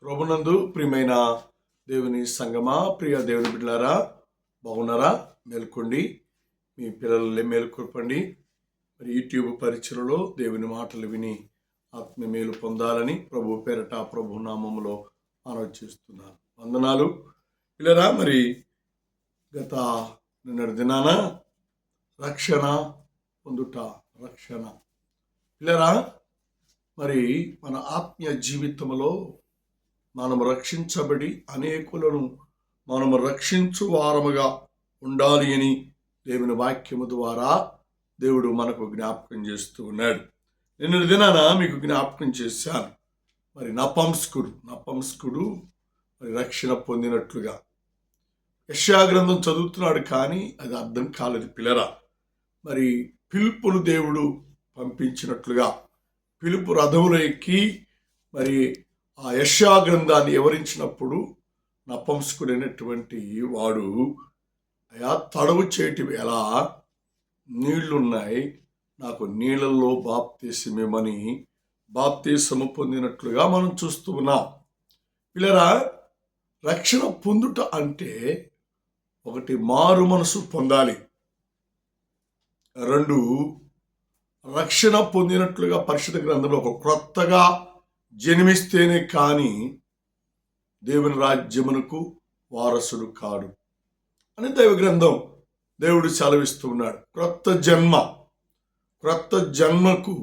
ప్రభునందు ప్రియమైన దేవుని సంగమా, ప్రియ దేవుని బిడ్డలారా, బాగున్నారా? మేల్కొండి, మీ పిల్లల్ని మేలుకొల్పండి. మరి యూట్యూబ్ పరిచయలో దేవుని మాటలు విని ఆత్మ మేలు పొందాలని ప్రభు పేరట ప్రభు నామములో మనవి చేస్తున్నాను. వందనాలు పిల్లరా. మరి గత నిన్నటి దినాన రక్షణ పొందుట, రక్షణ పిల్లరా. మరి మన ఆత్మీయ జీవితంలో మనం రక్షించబడి అనేకులను మనము రక్షించు వారముగా ఉండాలి అని దేవుని వాక్యము ద్వారా దేవుడు మనకు జ్ఞాపకం చేస్తూ ఉన్నాడు. నిన్నటి దినాన మీకు జ్ఞాపకం చేశాను. మరి నపంసకుడు మరి రక్షణ పొందినట్లుగా యెషయా గ్రంథం చదువుతున్నాడు, కానీ అది అర్థం కాలేదు పిల్లరా. మరి పిలుపును దేవుడు పంపించినట్లుగా పిలుపు రథములో ఎక్కి మరి ఆ యెషయా గ్రంథాన్ని వివరించినప్పుడు నపంసకుడైనటువంటి వాడు, అయా తడవు చేటి ఎలా నీళ్లున్నాయి, నాకు నీళ్ళల్లో బాప్తీసమిమ్మని బాప్తీసము పొందినట్లుగా మనం చూస్తూ ఉన్నాం. పిల్లరా, రక్షణ పొందుట అంటే ఒకటి మారు మనసు పొందాలి, రెండు రక్షణ పొందినట్లుగా పరిశుద్ధ గ్రంథంలో ఒక క్రొత్తగా జన్మిస్తేనే కానీ దేవుని రాజ్యమునకు వారసుడు కాడు అని దైవ గ్రంథం దేవుడు సెలవిస్తూ ఉన్నాడు. క్రొత్త జన్మకు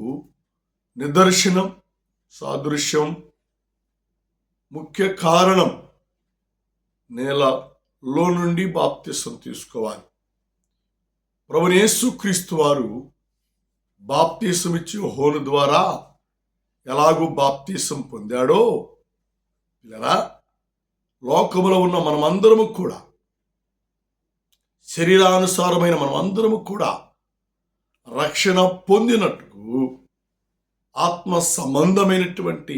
నిదర్శనం, సాదృశ్యం, ముఖ్య కారణం నేలలో నుండి బాప్తిసం తీసుకోవాలి. ప్రభువైన యేసుక్రీస్తు వారు బాప్తిసం ఇచ్చి యోహాను ద్వారా ఎలాగూ బాప్తిసం పొందాడో, ఇలా లోకములో ఉన్న మనమందరము కూడా, శరీరానుసారమైన మనమందరము కూడా రక్షణ పొందినట్టు ఆత్మ సంబంధమైనటువంటి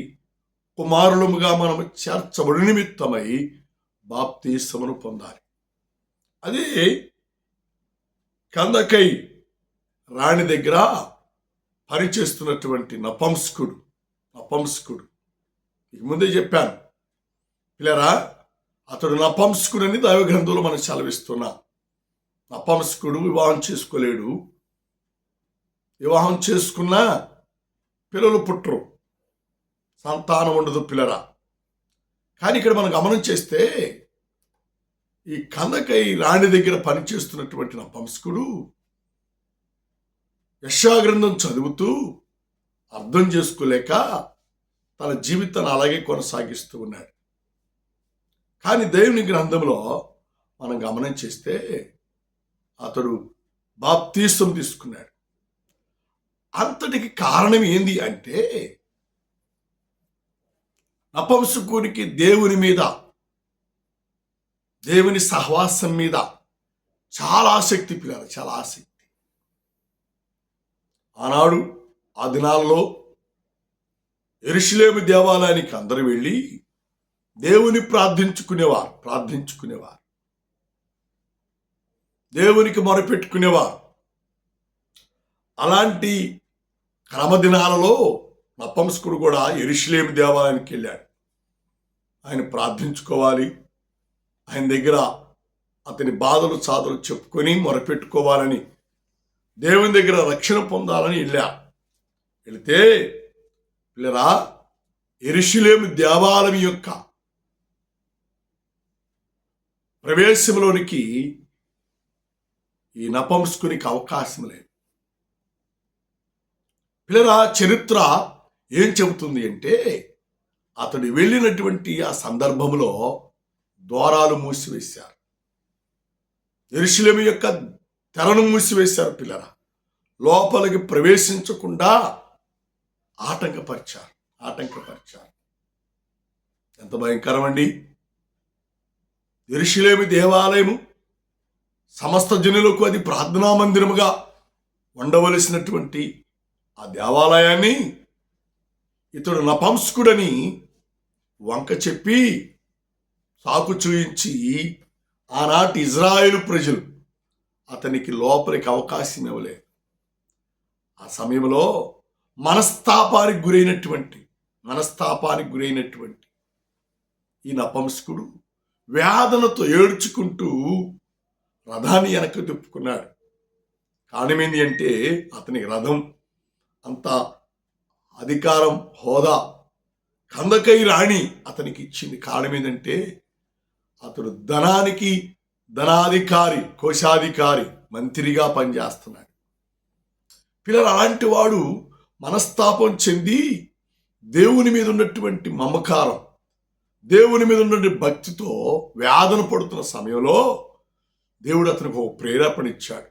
కుమారులముగా మనము చేర్చబడి నిమిత్తమై బాప్తిసమును పొందాలి. అదే కందకై రాణి దగ్గర పనిచేస్తున్నటువంటి నపంసకుడు ముందే చెప్పాను పిల్లరా, అతడు నపంసకుడని దైవ గ్రంథంలో మనం సెలవిస్తున్నా. నపంసకుడు వివాహం చేసుకోలేడు, వివాహం చేసుకున్నా పిల్లలు పుట్టరు, సంతానం ఉండదు పిల్లరా. కానీ ఇక్కడ మనం గమనం చేస్తే ఈ కందకై రాణి దగ్గర పనిచేస్తున్నటువంటి నపంసకుడు యెషయా గ్రంథం చదువుతూ అర్థం చేసుకోలేక తన జీవితాన్ని అలాగే కొనసాగిస్తూ ఉన్నాడు. కానీ దేవుని గ్రంథంలో మనం గమనం చేస్తే అతడు బాప్తీసం తీసుకున్నాడు. అంతటికి కారణం ఏంది అంటే నపంసకునికి దేవుని మీద, దేవుని సహవాసం మీద చాలా ఆసక్తి పిల్లలు, చాలా ఆసక్తి. ఆనాడు ఆ దినాల్లో యెరూషలేము దేవాలయానికి అందరూ వెళ్ళి దేవుని ప్రార్థించుకునేవారు, దేవునికి మొరపెట్టుకునేవారు. అలాంటి క్రమదినాలలో నపంసకుడు కూడా యెరూషలేము దేవాలయానికి వెళ్ళాడు. ఆయన ప్రార్థించుకోవాలి, ఆయన దగ్గర అతని బాధలు చాదలు చెప్పుకొని మొరపెట్టుకోవాలని, దేవుని దగ్గర రక్షణ పొందాలని వెళితే పిల్లరా, యెరూషలేము దేవాలయం యొక్క ప్రవేశంలోనికి ఈ నపంసకునికి అవకాశం లేదు. పిల్లరా, చరిత్ర ఏం చెబుతుంది అంటే అతడు వెళ్ళినటువంటి ఆ సందర్భంలో ద్వారాలు మూసివేశారు, యెరూషలేము యొక్క తెరను మూసివేశారు పిల్లరా. లోపలికి ప్రవేశించకుండా ఆటంకపరిచారు. ఎంత భయంకరం అండి! యెరూషలేము దేవాలయము సమస్త జనులకు అది ప్రార్థనా మందిరముగా ఉండవలసినటువంటి ఆ దేవాలయాన్ని ఇతడు నపంసకుడని వంక చెప్పి సాకు చూయించి ఆనాటి ఇజ్రాయేలు ప్రజలు అతనికి లోపలికి అవకాశం ఇవ్వలేదు. ఆ సమయంలో మనస్తాపానికి గురైనటువంటి ఈ నపంసకుడు వేదనతో ఏడ్చుకుంటూ రథాన్ని వెనక్కి తిప్పుకున్నాడు. కారణం ఏంటి అంటే అతనికి రథం అంత అధికారం, హోదా కందకై రాణి అతనికి ఇచ్చింది. కారణం ఏంటంటే అతడు ధనానికి ధనాధికారి, కోశాధికారి, మంత్రిగా పనిచేస్తున్నాడు. పిల్లలు, అలాంటి వాడు మనస్తాపం చెంది దేవుని మీద ఉన్నటువంటి మమకారం, దేవుని మీద ఉన్నటువంటి భక్తితో వేదన పడుతున్న సమయంలో దేవుడు అతనికి ఒక ప్రేరేపణ ఇచ్చాడు.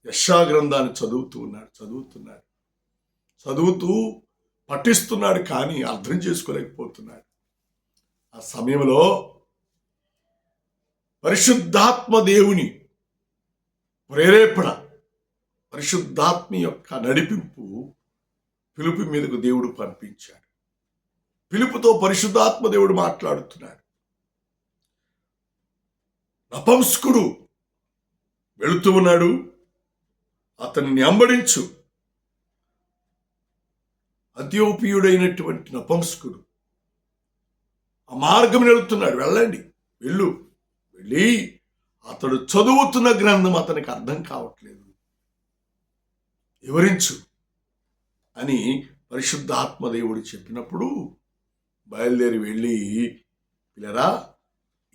యెషయా గ్రంథాన్ని చదువుతూ పఠిస్తున్నాడు, కానీ అర్థం చేసుకోలేకపోతున్నాడు. ఆ సమయంలో పరిశుద్ధాత్మ దేవుని ప్రేరేపణ, పరిశుద్ధాత్మ యొక్క నడిపింపు ఫిలిప్పు మీదకు దేవుడు పంపించాడు. ఫిలిప్పుతో పరిశుద్ధాత్మ దేవుడు మాట్లాడుతున్నాడు. నపంసకుడు వెళుతూ ఉన్నాడు, అతన్ని వెంబడించు. అథియోపియుడైనటువంటి నపంసకుడు ఆ మార్గం వెళుతున్నాడు, వెళ్ళండి, వెళ్ళి అతడు చదువుతున్న గ్రంథం అతనికి అర్థం కావట్లేదు, వివరించు అని పరిశుద్ధాత్మ దేవుడు చెప్పినప్పుడు బయలుదేరి వెళ్ళి, పిల్లరా,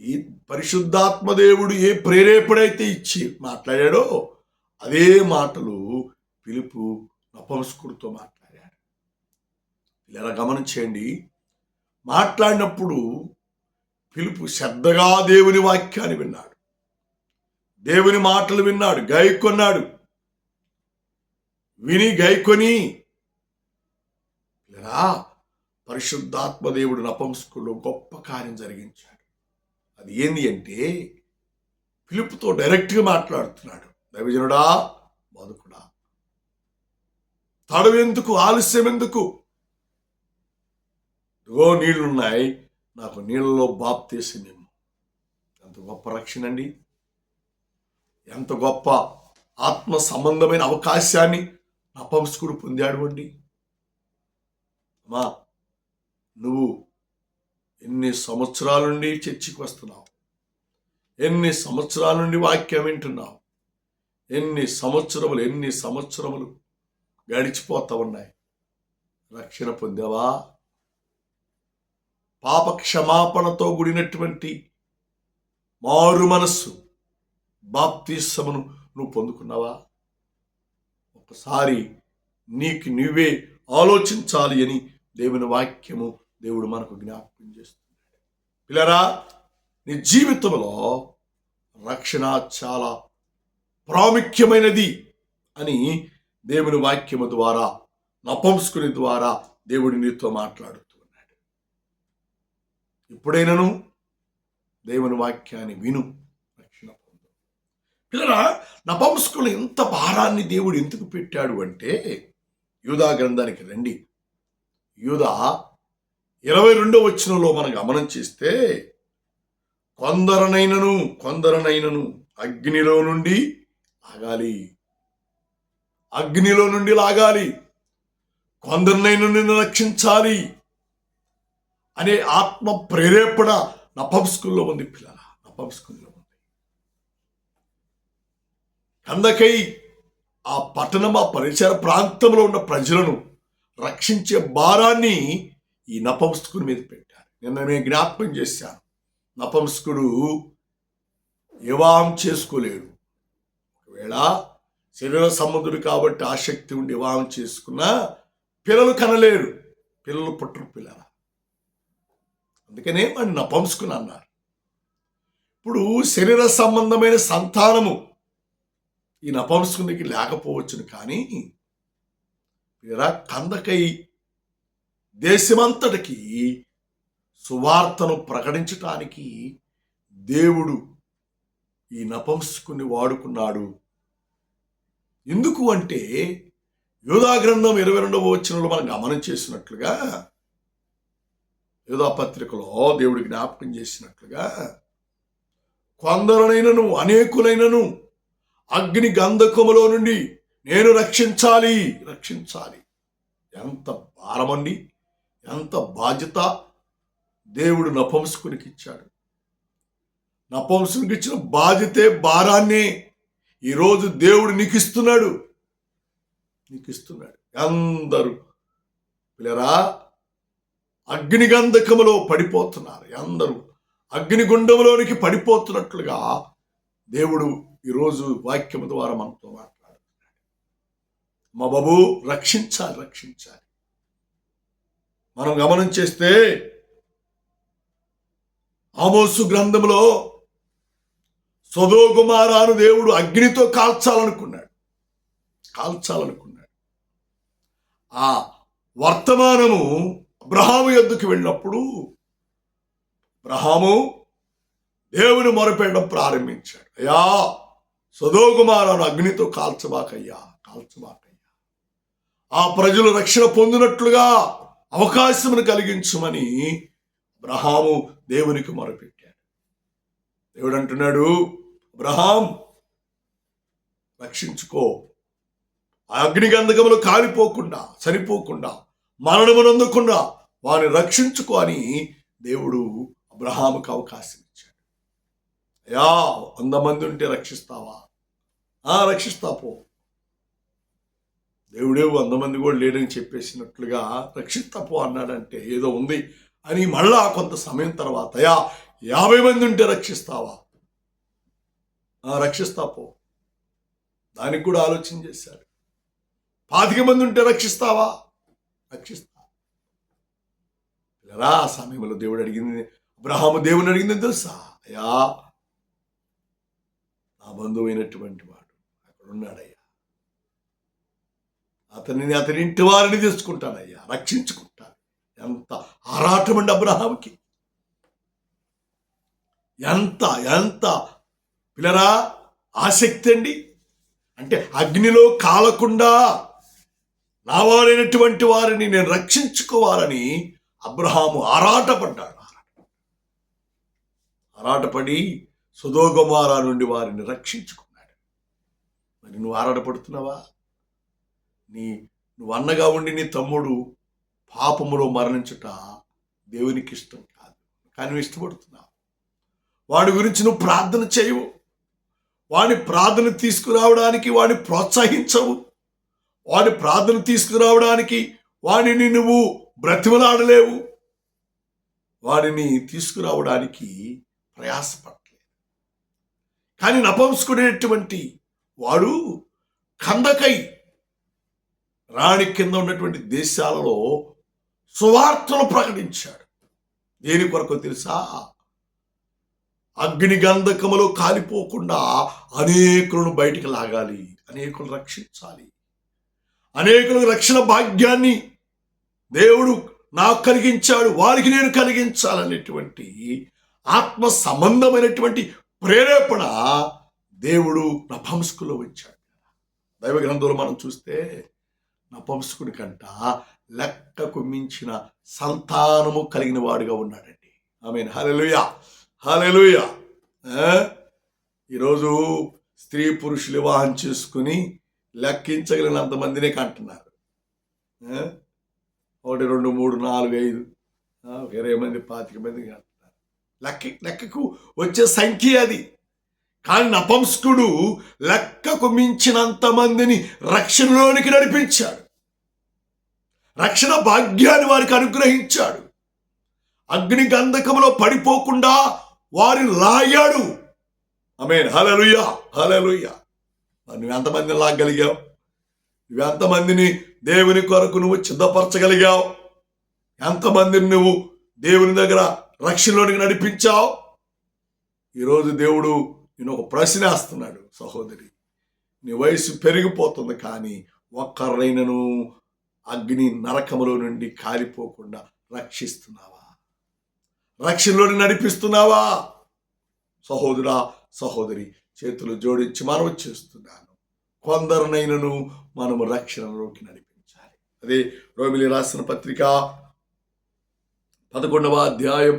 ఈ పరిశుద్ధాత్మ దేవుడు ఏ ప్రేరేపణైతే ఇచ్చి మాట్లాడాడో అదే మాటలు ఫిలిప్పు నపంసకుడితో మాట్లాడాడు. పిల్లరా, గమనించండి, మాట్లాడినప్పుడు ఫిలిప్పు శ్రద్ధగా దేవుని వాక్యాన్ని విన్నాడు, దేవుని మాటలు విన్నాడు, గైకొన్నాడు. విని గైకొని పిల్లరా, పరిశుద్ధాత్మ దేవుడు నపంసకుడిలో గొప్ప కార్యం జరిగించాడు. అది ఏంది అంటే ఫిలిప్పుతో డైరెక్ట్గా మాట్లాడుతున్నాడు. దైవజనుడా, బతుకుడా, తడవెందుకు, ఆలస్యం ఎందుకు? ఇదిగో నీళ్లున్నాయి, నాకు నీళ్ళలో బాప్తీసమేమో. ఎంత గొప్ప రక్షణ అండి! ఎంత గొప్ప ఆత్మ సంబంధమైన అవకాశాన్ని నపంసకుడు పొందాడు అండి. అమ్మా, నువ్వు ఎన్ని సంవత్సరాల నుండి చర్చికి వస్తున్నావు, ఎన్ని సంవత్సరాల నుండి వాక్యం వింటున్నావు, ఎన్ని సంవత్సరములు గడిచిపోతా ఉన్నాయి. రక్షణ పొందావా? పాప క్షమాపణతో కూడినటువంటి మారు మనస్సు బాప్తిస్మమును నువ్వు పొందుకున్నావా? ఒకసారి నీకు నువ్వే ఆలోచించాలి అని దేవుని వాక్యము దేవుడు మనకు జ్ఞాపకం చేస్తున్నాడు. పిల్లరా, నీ జీవితంలో రక్షణ చాలా ప్రాముఖ్యమైనది అని దేవుని వాక్యము ద్వారా, నపంసకుని ద్వారా దేవుడు నీతో మాట్లాడుతూ ఉన్నాడు. ఇప్పుడైనను దేవుని వాక్యాన్ని విను, రక్షణ పొందు. పిల్లరా, నపంసకులు ఎంత భారాన్ని దేవుడు ఎందుకు పెట్టాడు అంటే, యూదా గ్రంథానికి రండి. యూదా 22వ వచనంలో మనం గమనం చేస్తే, కొందరనైనను అగ్నిలో నుండి లాగాలి, కొందరినైనా రక్షించాలి అనే ఆత్మ ప్రేరేపణ నపంసకుల్లో ఉంది. పిల్లల, నపంసకుల్లో ఉంది. అందుకై ఆ పట్టణం, ఆ పరిసర ప్రాంతంలో ఉన్న ప్రజలను రక్షించే భారాన్ని ఈ నపంసకుడి మీద పెట్టారు. నిన్న నేను జ్ఞాపకం చేశాను, నపంసకుడు వివాహం చేసుకోలేడు. ఒకవేళ శరీర సంబంధుడు కాబట్టి ఆసక్తి ఉండి వివాహం చేసుకున్నా పిల్లలు కనలేరు, పిల్లలు పుట్టరు. పిల్లల, అందుకనే వాడిని నపంసకుని అన్నారు. ఇప్పుడు శరీర సంబంధమైన సంతానము ఈ నపంసకునికి లేకపోవచ్చును, కానీ కందకై దేశమంతటికి సువార్తను ప్రకటించటానికి దేవుడు ఈ నపంసకుని వాడుకున్నాడు. ఎందుకు అంటే, యూదా గ్రంథం 22వ వచనంలో మనం గమనం చేసినట్లుగా, యూదా పత్రికలో దేవుడు జ్ఞాపకం చేసినట్లుగా, కొందరనైనను అనేకులైనను అగ్ని గంధకములో నుండి నేను రక్షించాలి. ఎంత భారమండి, ఎంత బాధ్యత! దేవుడు నపుంసకునికి ఇచ్చాడు. నపుంసకునికి ఇచ్చిన బాధ్యతే భారాన్ని ఈరోజు దేవుడు నీకు ఇస్తున్నాడు. అందరూ పిల్లరా అగ్నిగంధకములో పడిపోతున్నారు. అందరూ అగ్నిగుండంలోనికి పడిపోతున్నట్లుగా దేవుడు ఈరోజు వాక్యము ద్వారా మనతో మాట్లాడుతున్నాడు. మా బాబు రక్షించాలి. మనం గమనం చేస్తే ఆమోసు గ్రంథంలో సొదొమ గొమొర్రాను దేవుడు అగ్నితో కాల్చాలనుకున్నాడు. ఆ వర్తమానము అబ్రహాము యొద్దకు వెళ్ళినప్పుడు అబ్రహాము దేవుని మొరపెట్టడం ప్రారంభించాడు. అయ్యా, సొదొమ గొమొర్రాను అగ్నితో కాల్చబాకయ్యా. ఆ ప్రజలు రక్షణ పొందినట్లుగా అవకాశమును కలిగించమని అబ్రహాము దేవునికి మొరపెట్టాడు. దేవుడు అంటున్నాడు, అబ్రహాం రక్షించుకో, అగ్నిగంధకములు కాలిపోకుండా, చనిపోకుండా, మరణమునందకుండా వారిని రక్షించుకో అని దేవుడు అబ్రహాముకు అవకాశం ఇచ్చాడు. అయ్యా, 100 మంది ఉంటే రక్షిస్తావా? రక్షిస్తా పో. దేవుడే 100 మంది కూడా లేడని చెప్పేసినట్లుగా రక్షిస్తా పో అన్నాడంటే ఏదో ఉంది అని మళ్ళా కొంత సమయం తర్వాత, అయ్యా 50 మంది ఉంటే రక్షిస్తావా? రక్షిస్తా పో. దానికి కూడా ఆలోచన చేశాడు. 25 మంది ఉంటే రక్షిస్తావా? రక్షిస్తా. ఇలా ఆ సమయంలో దేవుడు అడిగింది, అబ్రహాము దేవుని అడిగింది తెలుసా? అయ్యా, నా బంధువు అయినటువంటి వాడు అక్కడ ఉన్నాడయ్యా, అతని ఇంటి వారిని తీసుకుంటానయ్యా, రక్షించుకుంటాను. ఎంత ఆరాటం అండి అబ్రహాముకి! ఎంత పిల్లరా ఆసక్తి అండి! అంటే అగ్నిలో కాలకుండా నా వారైనటువంటి వారిని నేను రక్షించుకోవాలని అబ్రహాము ఆరాటపడి సొదొమ గొమొర్రా నుండి వారిని రక్షించుకున్నాడు. మరి నువ్వు ఆరాటపడుతున్నావా? నువ్వు అన్నగా ఉండి నీ తమ్ముడు పాపములో మరణించుట దేవునికి ఇష్టం కాదు, కానీ నువ్వు ఇష్టపడుతున్నావు. వాడి గురించి నువ్వు ప్రార్థన చేయవు, వాడి ప్రార్థన తీసుకురావడానికి వాడిని ప్రోత్సహించవు, వాడి ప్రార్థన తీసుకురావడానికి వాడిని నువ్వు బ్రతిమలాడలేవు, వాడిని తీసుకురావడానికి ప్రయాసపడలేదు. కానీ నపుంసకుడైనటువంటి వాడు కందకై రాణి కింద ఉన్నటువంటి దేశాలలో సువార్తను ప్రకటించాడు. దేని కొరకు తెలుసా? అగ్నిగంధకములో కాలిపోకుండా అనేకులను బయటికి లాగాలి, అనేకులు రక్షించాలి, అనేకులకు రక్షణ భాగ్యాన్ని దేవుడు నాకు కలిగించాడు, వారికి నేను కలిగించాలనేటువంటి ఆత్మ సంబంధమైనటువంటి ప్రేరేపణ దేవుడు నపుంసకులో ఉంచాడు. దైవ గ్రంథంలో మనం చూస్తే నపుంసకుడి కంట లెక్కకు మించిన సంతానము కలిగిన వాడుగా ఉన్నాడండి. ఆమేన్. హల్లెలూయా. ఈరోజు స్త్రీ పురుషులు వివాహం చేసుకుని లెక్కించగలిగినంత మందినే కంటున్నారు. 1 2 3 4 5 20 మంది 25 మంది కంటున్నారు. లెక్కకు వచ్చే సంఖ్య అది. కానీ నపుంసకుడు లెక్కకు మించినంత మందిని రక్షణలోనికి నడిపించాడు, రక్షణ భాగ్యాన్ని వారికి అనుగ్రహించాడు, అగ్ని గంధకములో పడిపోకుండా వారిని లాగాడు. ఆమేన్. హల్లెలూయా. నువ్వు ఎంతమందిని లాగగలిగావు? నువ్వెంతమందిని దేవుని కొరకు నువ్వు సిద్ధపరచగలిగావు? ఎంతమందిని నువ్వు దేవుని దగ్గర రక్షణలోనికి నడిపించావు? ఈరోజు దేవుడు నేను ఒక ప్రశ్న వేస్తున్నాడు. సహోదరి, నీ వయసు పెరిగిపోతుంది, కానీ ఒక్కరైనను అగ్ని నరకములో నుండి కాలిపోకుండా రక్షిస్తున్నావా? రక్షణలోని నడిపిస్తున్నావా? సహోదరా, సహోదరి, చేతులు జోడించి మనవి చేస్తున్నాను, కొందరినైనను మనము రక్షణలోకి నడిపించాలి. అదే రోమిలి రాసిన పత్రిక 11వ అధ్యాయం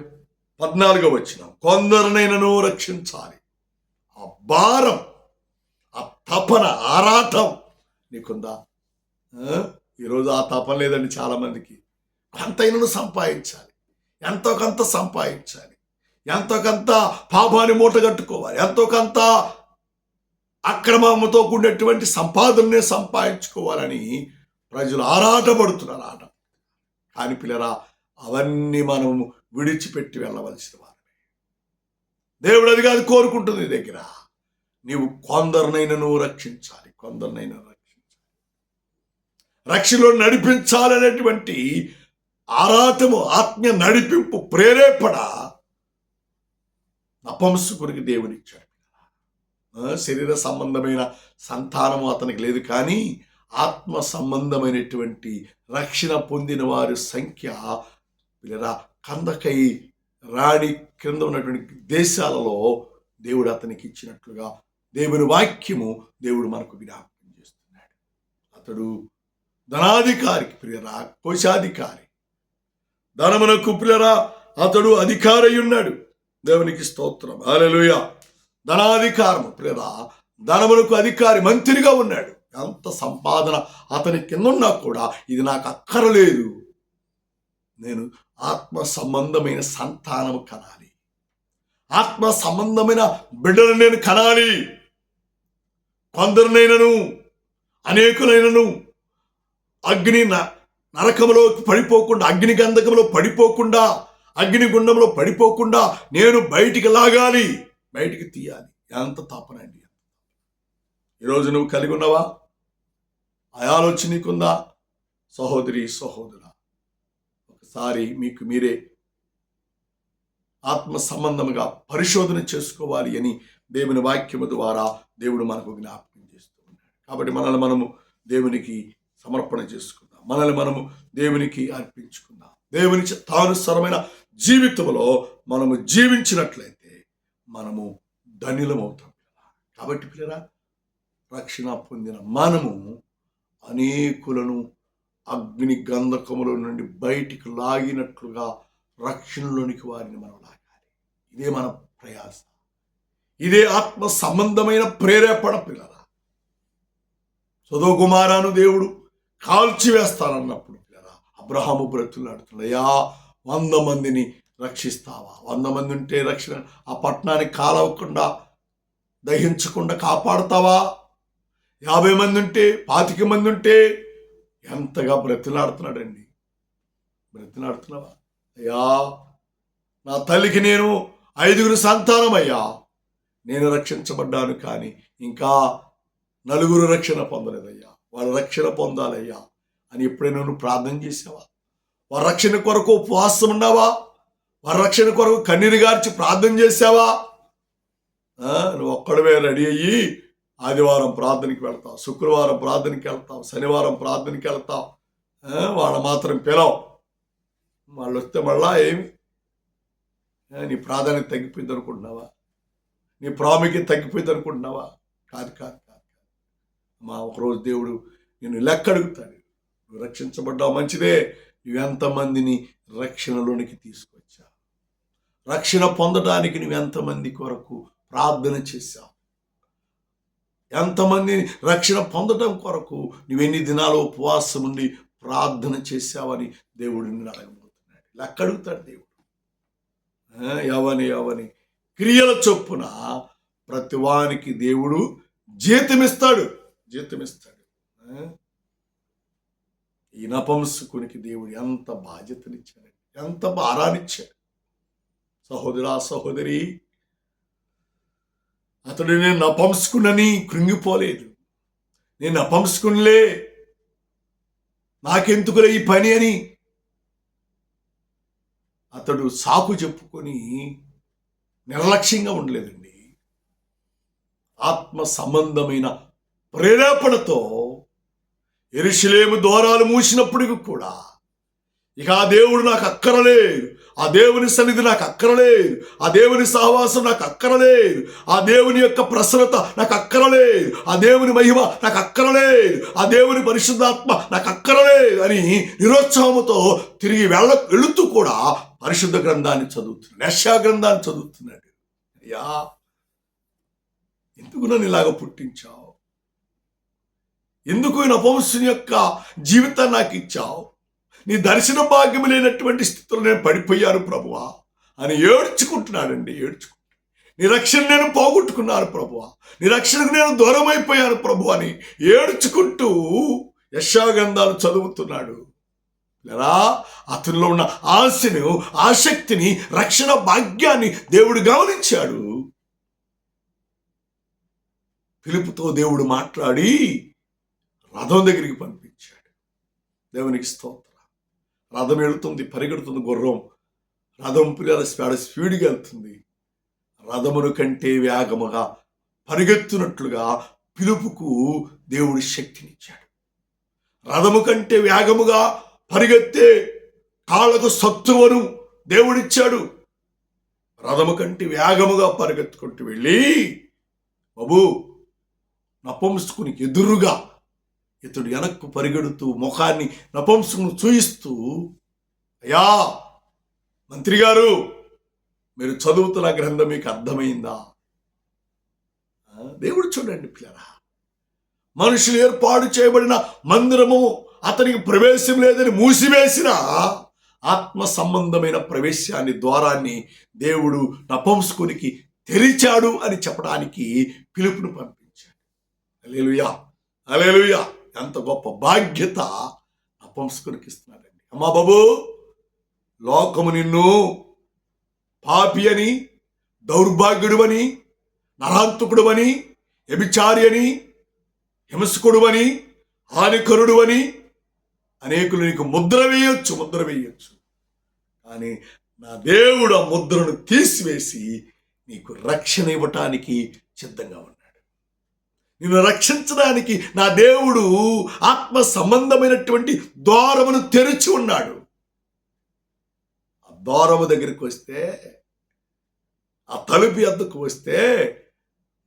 14వ వచనం, కొందరినైనను రక్షించాలి. ఆ భారం, ఆ తపన, ఆరాటం నీకుందా? ఈరోజు ఆ తపన లేదండి చాలా మందికి. కొంతైనను సంపాదించాలి, ఎంతో కొంత సంపాదించాలి, ఎంతో కొంత పాపాన్ని మూటగట్టుకోవాలి, ఎంతో కొంత అక్రమంతో కూడినటువంటి సంపాదననే సంపాదించుకోవాలని ప్రజలు ఆరాటపడుతున్నారు ఆట. కానీ పిల్లరా, అవన్నీ మనం విడిచిపెట్టి వెళ్ళవలసిన వారమే. దేవుడు అది కాదు కోరుకుంటుంది దగ్గర. నీవు కొందరినైనా నువ్వు రక్షించాలి, కొందరినైనా రక్షించాలి, రక్షణలో నడిపించాలనేటువంటి ఆరాటము, ఆత్మీయ నడిపింపు, ప్రేరేపణ నపుంసకునికి దేవునిచ్చాడు. శరీర సంబంధమైన సంతానము అతనికి లేదు, కానీ ఆత్మ సంబంధమైనటువంటి రక్షణ పొందిన వారి సంఖ్య పిల్లరా కందకై రాణి క్రింద ఉన్నటువంటి దేశాలలో దేవుడు అతనికి ఇచ్చినట్లుగా దేవుని వాక్యము దేవుడు మనకు జ్ఞాపకం చేస్తున్నాడు. అతడు ధనాధికారికి ప్రియరా, కోశాధికారి, ధనమునకు ప్రియరా అతడు అధికారి ఉన్నాడు. దేవునికి స్తోత్రం, హల్లెలూయా. ధనాధికారము ప్రియరా, ధనమునకు అధికారి, మంత్రిగా ఉన్నాడు. ఎంత సంపాదన అతని కింద ఉన్నా కూడా ఇది నాకు అక్కరలేదు, నేను ఆత్మ సంబంధమైన సంతానము కనాలి, ఆత్మ సంబంధమైన బిడ్డను నేను కనాలి. కొందరినైనను అనేకులైనను అగ్ని నరకములో పడిపోకుండా, అగ్ని గంధకంలో పడిపోకుండా, అగ్ని గుండంలో పడిపోకుండా నేను బయటికి లాగాలి, బయటికి తీయాలి. ఎంత తపనండి! ఈరోజు నువ్వు కలిగి ఉన్నావా? ఆ ఆలోచన నీకుందా? సహోదరి, సహోదరా, ఒకసారి మీకు మీరే ఆత్మ సంబంధముగా పరిశోధన చేసుకోవాలి అని దేవుని వాక్యము ద్వారా దేవుడు మనకు జ్ఞాపకం చేస్తూ ఉన్నాడు. కాబట్టి మనల్ని మనము దేవునికి సమర్పణ చేసుకుందాం, మనల్ని మనము దేవునికి అర్పించుకుందాం. దేవుని చిత్తానుసారమైన జీవితంలో మనము జీవించినట్లయితే మనము ధన్యులమవుతాం. కాబట్టి పిల్లరా, రక్షణ పొందిన మనము అనేకులను అగ్ని గంధకముల నుండి బయటికి లాగినట్లుగా రక్షణలోనికి వారిని మనం లాగాలి. ఇదే మన ప్రయాస, ఇదే ఆత్మ సంబంధమైన ప్రేరేపణ. పిల్లరా, సొదొమ గొమొర్రాను దేవుడు కాల్చివేస్తానన్నప్పుడు పిల్లరా అబ్రహాము బ్రతులాడుతున్నాడు, అయ్యా 100 మందిని రక్షిస్తావా? 100 మంది ఉంటే రక్షణ, ఆ పట్టణానికి కాలవకుండా దహించకుండా కాపాడుతావా? 50 మంది ఉంటే, 25 మంది ఉంటే ఎంతగా బ్రతిలాడుతున్నాడండి. బ్రతిలాడుతున్నావా? అయ్యా, నా తల్లికి నేను 5 సంతానం అయ్యా, నేను రక్షించబడ్డాను, కానీ ఇంకా 4 రక్షణ పొందలేదయ్యా, వాళ్ళు రక్షణ పొందాలయ్యా అని ఎప్పుడైనా నువ్వు ప్రార్థన చేసావా? వారి రక్షణ కొరకు ఉపవాసం ఉన్నావా? వారి రక్షణ కొరకు కన్నీరు గార్చి ప్రార్థన చేసావా? నువ్వు ఒక్కడవే రెడీ అయ్యి ఆదివారం ప్రార్థనకి వెళ్తావు, శుక్రవారం ప్రార్థనకి వెళ్తావు, శనివారం ప్రార్థనకి వెళ్తావు, వాళ్ళు మాత్రం పిలవు, వాళ్ళు వస్తే మళ్ళా ఏమి? నీ ప్రాధాన్యత తగ్గిపోయింది అనుకుంటున్నావా? నీ ప్రాముఖ్యత తగ్గిపోయింది అనుకుంటున్నావా? కాదు కాదు కాదు. మా ఒకరోజు దేవుడు నిన్ను లెక్క అడుగుతాడు. నువ్వు రక్షించబడ్డావు, మంచిదే. నువ్వెంతమందిని రక్షణలోనికి తీసుకొచ్చావు? రక్షణ పొందడానికి నువ్వెంతమంది కొరకు ప్రార్థన చేశావు? ఎంతమందిని రక్షణ పొందడం కొరకు నువ్వెన్ని దినాలు ఉపవాసం ఉండి ప్రార్థన చేశావని దేవుడు నిన్ను అడగబోతున్నాడు, లెక్క అడుగుతాడు దేవుడు. ఎవని క్రియల చొప్పున ప్రతివానికి దేవుడు జీతమిస్తాడు. ఈ నపుంసకునికి దేవుడు ఎంత బాధ్యతనిచ్చాడు, ఎంత భారాన్నిచ్చాడు. సహోదరా, సహోదరి, అతడు నేను నపుంసకునని కృంగిపోలేదు. నేను నపుంసకునిలే, నాకెందుకులే ఈ పని అని అతడు సాకు చెప్పుకొని నిర్లక్ష్యంగా ఉండలేదండి. ఆత్మ సంబంధమైన ప్రేరేపణతో యెరూషలేము ద్వారాలు మూసినప్పటికీ కూడా ఇక ఆ దేవుడు నాకు అక్కరలేదు, ఆ దేవుని సన్నిధి నాకు అక్కరలేదు, ఆ దేవుని సహవాసం నాకు అక్కరలేదు, ఆ దేవుని యొక్క ప్రసన్నత నాకు అక్కరలేదు, ఆ దేవుని మహిమ నాకు అక్కరలేదు, ఆ దేవుని పరిశుద్ధాత్మ నాకు అక్కరలేదు అని నిరుత్సాహంతో తిరిగి వెళుతూ కూడా పరిశుద్ధ గ్రంథాన్ని చదువుతున్నాడు, యెషయా గ్రంథాన్ని చదువుతున్నాడు. అయ్యా, ఎందుకు నన్ను ఇలాగ పుట్టించావు? ఎందుకు ఈ నపుంసకుని యొక్క జీవితాన్ని నాకు ఇచ్చావు? నీ దర్శన భాగ్యం లేనటువంటి స్థితిలో నేను పడిపోయాను ప్రభువా అని ఏడ్చుకుంటున్నాడండి. నీ రక్షణ నేను పోగొట్టుకున్నాను ప్రభువా, నీ రక్షణకు నేను దూరం అయిపోయాను ప్రభు అని ఏడ్చుకుంటూ యెషయా గ్రంథాలు చదువుతున్నాడు. లేదా అతనిలో ఉన్న ఆశను, ఆసక్తిని, రక్షణ భాగ్యాన్ని దేవుడు గమనించాడు. ఫిలిప్పుతో దేవుడు మాట్లాడి రథం దగ్గరికి పంపించాడు. దేవునికి స్తోత్రం. రథం వెళుతుంది, పరిగెడుతుంది. గుర్రం రథం స్పీడ్గా వెళ్తుంది. రథమును కంటే వేగముగా పరిగెత్తునట్లుగా పిలుపుకు దేవుడు శక్తినిచ్చాడు. రథము కంటే వేగముగా పరిగెత్తే కాళ్ళకు సత్తువను దేవుడిచ్చాడు. రథము కంటే వేగముగా పరిగెత్తుకుంటూ వెళ్ళి బాబు నపుంసకునికి ఎదురుగా ఇతడు వెనక్కు పరిగెడుతూ ముఖాన్ని నపుంసకుని చూయిస్తూ, అయ్యా మంత్రి గారు, మీరు చదువుతున్న గ్రంథం మీకు అర్థమైందా? దేవుడు చూడండి పిల్లరా, మనుషులు ఏర్పాటు చేయబడిన మందిరము అతనికి ప్రవేశం లేదని మూసివేసిన ఆత్మ సంబంధమైన ప్రవేశాన్ని, ద్వారాన్ని దేవుడు నపుంసకునికి తెరిచాడు అని చెప్పడానికి పిలుపును పంపించాడు. హల్లెలూయా, హల్లెలూయా. ఎంత గొప్ప బాధ్యత నపుంసకునికి ఇస్తున్నాడండి. అమ్మా బాబు, లోకము నిన్ను పాపి అని, దౌర్భాగ్యుడు అని, నరాంతకుడు అని, వ్యభిచారి అని, హింసకుడు అని, హానికరుడు అని అనేకులు నీకు ముద్ర వేయొచ్చు. కానీ నా దేవుడు ఆ ముద్రను తీసివేసి నీకు రక్షణ ఇవ్వటానికి సిద్ధంగా ఉన్నాడు. నిన్ను రక్షించడానికి నా దేవుడు ఆత్మ సంబంధమైనటువంటి ద్వారమును తెరిచి ఉన్నాడు. ఆ ద్వారము దగ్గరికి వస్తే, ఆ తలుపు వద్దకు వస్తే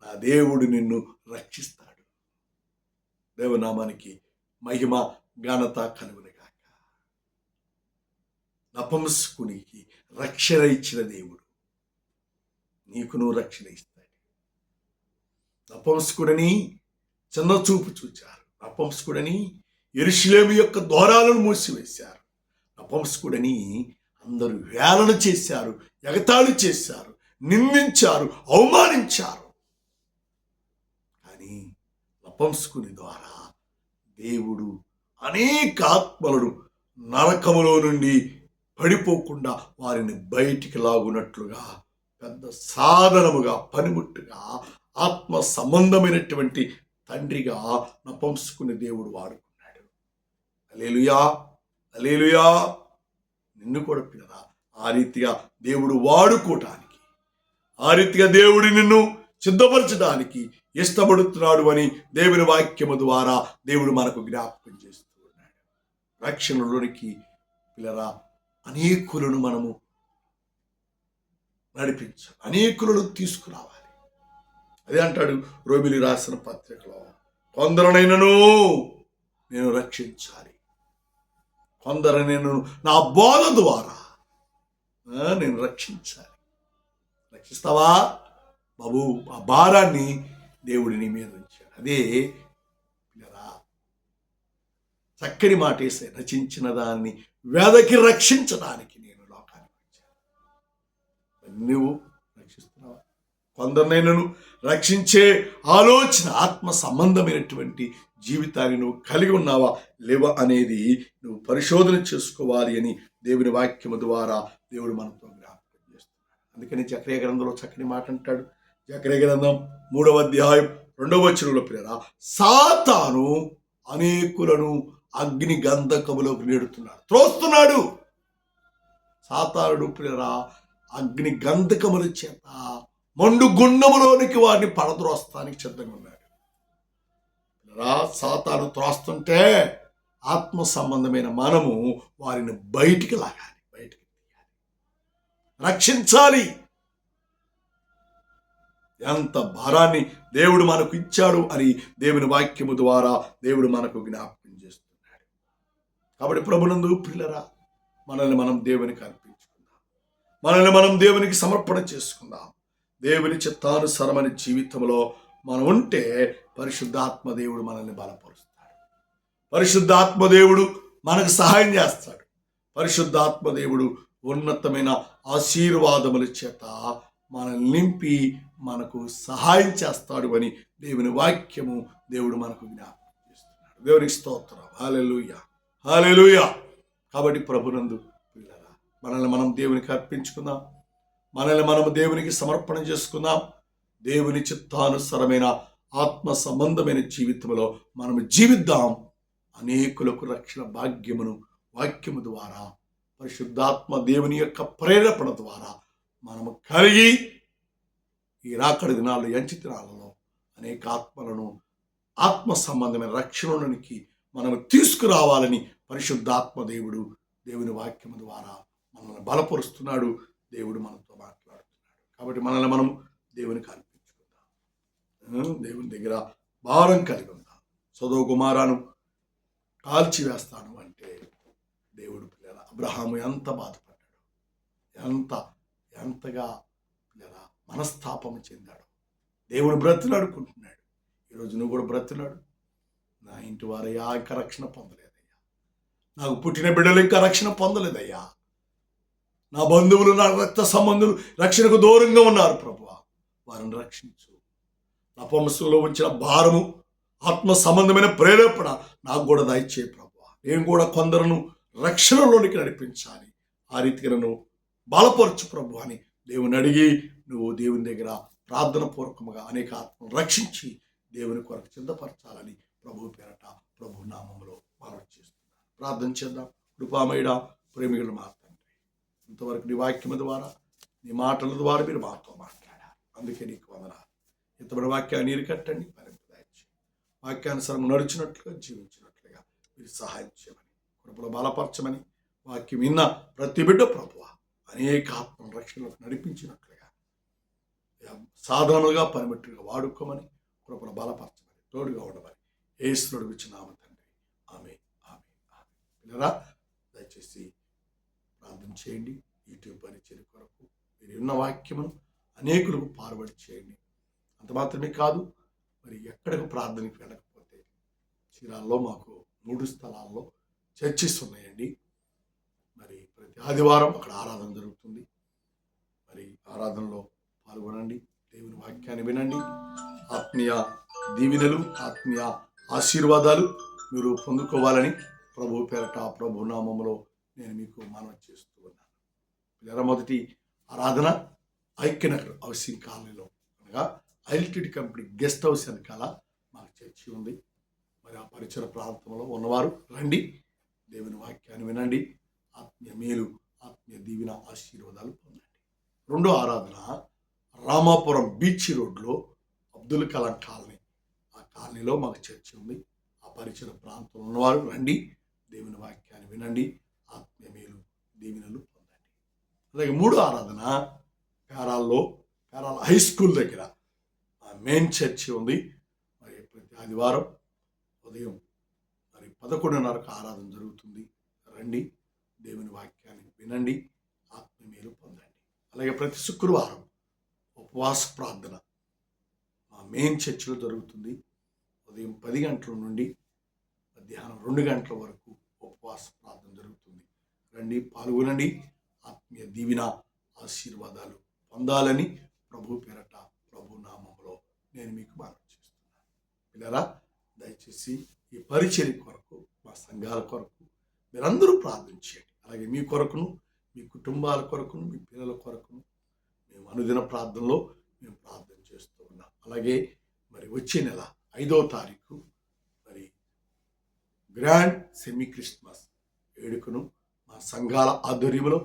నా దేవుడు నిన్ను రక్షిస్తాడు. దేవునామానికి మహిమ ఘనత కలుగునుగాక. నపుంసకునికి రక్షణ ఇచ్చిన దేవుడు నీకును రక్షణ ఇస్తాడు. నపుంసకుడని చిన్న చూపు చూచారు. నపుంసకుడని యెరూషలేము యొక్క ద్వారాలను మూసివేశారు. నపుంసకుడని అందరూ హేళన చేశారు, ఎగతాళి చేశారు, నిందించారు, అవమానించారు. కానీ నపుంసకుని ద్వారా దేవుడు అనేక ఆత్మలను నరకములో నుండి పడిపోకుండా వారిని బయటికి లాగునట్లుగా పెద్ద సాధనముగా, పనిముట్టుగా, ఆత్మ సంబంధమైనటువంటి తండ్రిగా నపుంసకుని దేవుడు వాడుకున్నాడు. హల్లెలూయా, హల్లెలూయా. నిన్ను కూడా పిల్లరా ఆ రీతిగా దేవుడు వాడుకోవటానికి, ఆ రీతిగా దేవుడు నిన్ను సిద్ధపరచడానికి ఇష్టపడుతున్నాడు అని దేవుని వాక్యము ద్వారా దేవుడు మనకు జ్ఞాపకం చేస్తూ ఉన్నాడు. రక్షణలోనికి పిల్లరా అనేకులను మనము నడిపించాలి, అనేకులను తీసుకురావాలి. అదే అంటాడు రోమిలి రాసిన పత్రికలో, కొందరినైనను నేను రక్షించాలి, కొందరినైనా నా బోధ ద్వారా నేను రక్షించాలి. రక్షిస్తావా బాబు? ఆ భారాన్ని దేవుడి నీ మీద ఉంచాడు. అదే చక్కని మాట వేసే, రచించిన దాన్ని వెదకి రక్షించడానికి నేను లోకానికి వచ్చాను. నువ్వు రక్షిస్తున్నావా? కొందరినైనాను రక్షించే ఆలోచన, ఆత్మ సంబంధమైనటువంటి జీవితాన్ని నువ్వు కలిగి ఉన్నావా లేవా అనేది నువ్వు పరిశోధన చేసుకోవాలి అని దేవుని వాక్యము ద్వారా దేవుడు మనతో జ్ఞాపకం చేస్తున్నాడు. అందుకని జకర్యా గ్రంథంలో చక్కని మాట అంటాడు. జకర్యా గ్రంథం 3వ అధ్యాయం 2వ వచనంలో ప్రియరా, సాతాను అనేకులను అగ్ని గంధకములోకి నెడుతున్నాడు, త్రోస్తున్నాడు. సాతానుడు ప్రియరా అగ్ని గంధకముల చేత మండు గుండములోనికి వారిని పడద్రోస్తానికి సిద్ధంగా ఉన్నాడు. సాతాను త్రోస్తుంటే ఆత్మ సంబంధమైన మనము వారిని బయటికి లాగాలి, బయటికి తీయాలి, రక్షించాలి. ఎంత భారాన్ని దేవుడు మనకు ఇచ్చాడు అని దేవుని వాక్యము ద్వారా దేవుడు మనకు జ్ఞాపకం చేస్తున్నాడు. కాబట్టి ప్రభునందు పిల్లరా, మనల్ని మనం దేవునికి అర్పించుకుందాం, మనల్ని మనం దేవునికి సమర్పణ చేసుకుందాం. దేవుని చిత్తానుసారమైన జీవితంలో మనం ఉంటే పరిశుద్ధాత్మ దేవుడు మనల్ని బలపరుస్తాడు, పరిశుద్ధాత్మ దేవుడు మనకు సహాయం చేస్తాడు. పరిశుద్ధాత్మ దేవుడు ఉన్నతమైన ఆశీర్వాదముల చేత మనల్ని నింపి మనకు సహాయం చేస్తాడు అని దేవుని వాక్యము దేవుడు మనకు జ్ఞాపకం చేస్తున్నాడు. దేవునికి స్తోత్రం. హల్లెలూయా, హల్లెలూయా. కాబట్టి ప్రభునందు పిల్లరా, మనల్ని మనం దేవునికి అర్పించుకుందాం, మనల్ని మనం దేవునికి సమర్పణ చేసుకుందాం. దేవుని చిత్తానుసరమైన ఆత్మ సంబంధమైన జీవితంలో మనము జీవిద్దాం. అనేకులకు రక్షణ భాగ్యమును వాక్యము ద్వారా, పరిశుద్ధాత్మ దేవుని యొక్క ప్రేరేపణ ద్వారా మనము కలిగి ఈ రాకడి దినాల్లో, ఎంచి దినాలలో అనేక ఆత్మలను ఆత్మ సంబంధమైన రక్షణలోనికి మనము తీసుకురావాలని పరిశుద్ధాత్మ దేవుడు దేవుని వాక్యము ద్వారా మనల్ని బలపరుస్తున్నాడు. దేవుడు మనతో మాట్లాడుతున్నాడు. కాబట్టి మనల్ని మనం దేవునికి అర్పించుకుందాం, దేవుని దగ్గర భారం కలిగి ఉందాం. సొదొమ గొమొర్రాను కాల్చివేస్తాను అంటే దేవుడు పిల్లల అబ్రహాము ఎంత బాధపడ్డాడు, ఎంతగా పిల్లల మనస్తాపం చెందాడు. దేవుడు బ్రతులాడుకుంటున్నాడు. ఈరోజు నువ్వు కూడా బ్రతులాడు. నా ఇంటి వారయ్యా ఇంకా రక్షణ పొందలేదయ్యా, నాకు పుట్టిన బిడ్డలు ఇంకా రక్షణ పొందలేదయ్యా, నా బంధువులు, నా రక్త సంబంధులు రక్షణకు దూరంగా ఉన్నారు ప్రభువా, వారిని రక్షించు. నా వంశంలో ఉంచిన భారము, ఆత్మ సంబంధమైన ప్రేరేపణ నాకు కూడా దయచేయి ప్రభువా. నేను కూడా కొందరును రక్షణలోనికి నడిపించాలి. ఆ రీతిగా నన్ను బలపరచు ప్రభు అని దేవుని అడిగి నువ్వు దేవుని దగ్గర ప్రార్థన పూర్వకముగా అనేక ఆత్మను రక్షించి దేవుని కొరకు సిద్ధపరచాలని ప్రభు పేరట ప్రభు నామములో మనవి చేస్తున్నాను. ప్రార్థన చేద్దాం. కృపామయుడా, ప్రేమికులు మా తండ్రి, ఇంతవరకు నీ వాక్యము ద్వారా, నీ మాటల ద్వారా మీరు మాతో మాట్లాడారు. అందుకే నీకు వందనాలు. ఇంతటి వాక్యాన్ని నీరు కట్టండి, ఫలింపదయచేయండి. వాక్యానుసారం నడిచినట్లుగా, జీవించినట్లుగా మీరు సహాయం చేయమని, కృపలో బలపరచమని, వాక్యం విన్న ప్రతి బిడ్డ ప్రభువ అనేక ఆత్మ రక్షణలకు నడిపించినట్లుగా, సాధనలుగా పనిముట్టుగా వాడుకోమని, కృపలో బలపరచమని, తోడుగా ఉండమని యేసును ఇచ్చినామ తండ్రి. ఆమేన్, ఆమేన్, ఆమేన్. పిల్లరా, దయచేసి ప్రార్థన చేయండి. యూట్యూబ్ పరిచర్య కొరకు మీరు ఉన్న వాక్యమును అనేకులకు ఫార్వర్డ్ చేయండి. అంత మాత్రమే కాదు, మరి ఎక్కడికి ప్రార్థనకి వెళ్ళకపోతే చీరాల్లో మాకు 3 స్థలాల్లో చర్చిస్ ఉన్నాయండి. మరి ప్రతి ఆదివారం అక్కడ ఆరాధన జరుగుతుంది. మరి ఆరాధనలో పాల్గొనండి, దేవుని వాక్యాన్ని వినండి. ఆత్మీయ దీవెనలు, ఆత్మీయ ఆశీర్వాదాలు మీరు పొందుకోవాలని ప్రభు పేరట ప్రభు నామములో నేను మీకు మనవి చేస్తూ ఉన్నాను. పిల్లల మొదటి ఆరాధన ఐక్యనగర్ హౌసింగ్ కాలనీలో, అనగా ఐల్టిడ్ కంపెనీ గెస్ట్ హౌస్ వెనకాల మాకు చర్చి ఉంది. మరి ఆ పరిసర ప్రాంతంలో ఉన్నవారు రండి, దేవుని వాక్యాన్ని వినండి, ఆత్మీయ మేలు, ఆత్మీయ దీవెన ఆశీర్వాదాలు పొందండి. రెండో ఆరాధన రామాపురం బీచ్ రోడ్లో అబ్దుల్ కలాం కాలనీ, ఆ కాలనీలో మాకు చర్చి ఉంది. ఆ పరిసర ప్రాంతంలో ఉన్నవారు రండి, దేవుని వాక్యాన్ని వినండి, ఆత్మీయ మేలు దీవెనలు పొందండి. అలాగే మూడో ఆరాధన పేరాల హై స్కూల్ దగ్గర మెయిన్ చర్చి ఉంది. మరి ప్రతి ఆదివారం ఉదయం మరి 11:30కు ఆరాధన జరుగుతుంది. రండి, దేవుని వాక్యాన్ని వినండి, ఆత్మీయ మేలు పొందండి. అలాగే ప్రతి శుక్రవారం ఉపవాస ప్రార్థన మా మెయిన్ చర్చిలో జరుగుతుంది. ఉదయం 10 గంటల నుండి మధ్యాహ్నం 2 గంటల వరకు ఉపవాస ప్రార్థన జరుగుతుంది. రండి, పాల్గొనండి, ఆత్మీయ దీవెన ఆశీర్వాదాలు పొందాలని ప్రభు పేరట ప్రభు నామములో నేను మీకు మనవి చేస్తున్నాను. పిల్లరా, దయచేసి ఈ పరిచర్య కొరకు, మా సంఘాల కొరకు మీరందరూ ప్రార్థన చేయండి. అలాగే మీ కొరకును, మీ కుటుంబాల కొరకును, మీ పిల్లల కొరకును మేము అనుదిన ప్రార్థనలో మేము ప్రార్థన చేస్తూ ఉన్నాం. అలాగే మరి వచ్చే నెల 5వ తారీఖు మరి గ్రాండ్ సెమీ క్రిస్మస్ వేడుకను మా సంఘాల ఆధ్వర్యంలో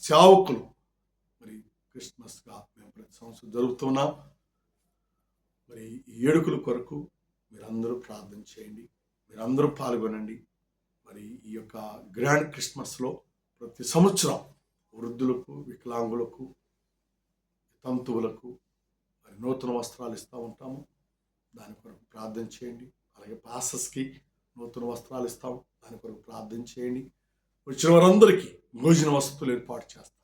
సేవకులు మరి క్రిస్మస్గా మేము ప్రతి సంవత్సరం జరుగుతున్నాం. మరి ఈ వేడుకల కొరకు మీరందరూ ప్రార్థన చేయండి, మీరందరూ పాల్గొనండి. మరి ఈ యొక్క గ్రాండ్ క్రిస్మస్లో ప్రతి సంవత్సరం వృద్ధులకు, వికలాంగులకు, తంతువులకు మరి నూతన వస్త్రాలు ఇస్తూ ఉంటాము. దాని కొరకు ప్రార్థన చేయండి. అలాగే పాస్టర్స్కి నూతన వస్త్రాలు ఇస్తాము, దాని కొరకు ప్రార్థన చేయండి. వచ్చిన వారందరికీ భోజన వసతులు ఏర్పాటు చేస్తాం,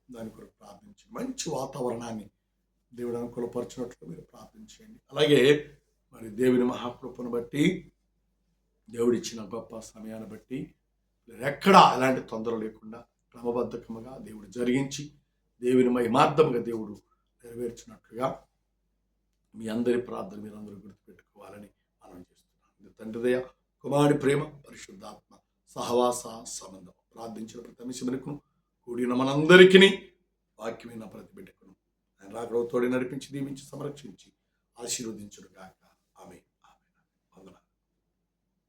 దాని కొరకు ప్రార్థించండి. మంచి వాతావరణాన్ని దేవుడు అనుకూలపరిచినట్లు మీరు ప్రార్థన చేయండి. అలాగే మరి దేవుని మహాకృపను బట్టి, దేవుడిచ్చిన గొప్ప సమయాన్ని బట్టి ఎక్కడా ఎలాంటి తొందర లేకుండా క్రమబద్ధకముగా దేవుడు జరిగించి దేవుని మహిమార్థముగా దేవుడు నెరవేర్చినట్లుగా మీ అందరి ప్రార్థన మీరందరూ గుర్తుపెట్టుకోవాలని మనం చేస్తున్నాం. ఇది తండ్రి దయ, కుమారుడి ప్రేమ, పరిశుద్ధాత్మ సహవాస సంబంధం. ప్రార్థించిన ప్రతి అంశమునకును కూడిన మనందరికీ వాక్యమైన ప్రతి బిడ్డకును ఆయన రాకడో తోడి నడిపించి, దీవించి, సంరక్షించి ఆశీర్వదించును గాక.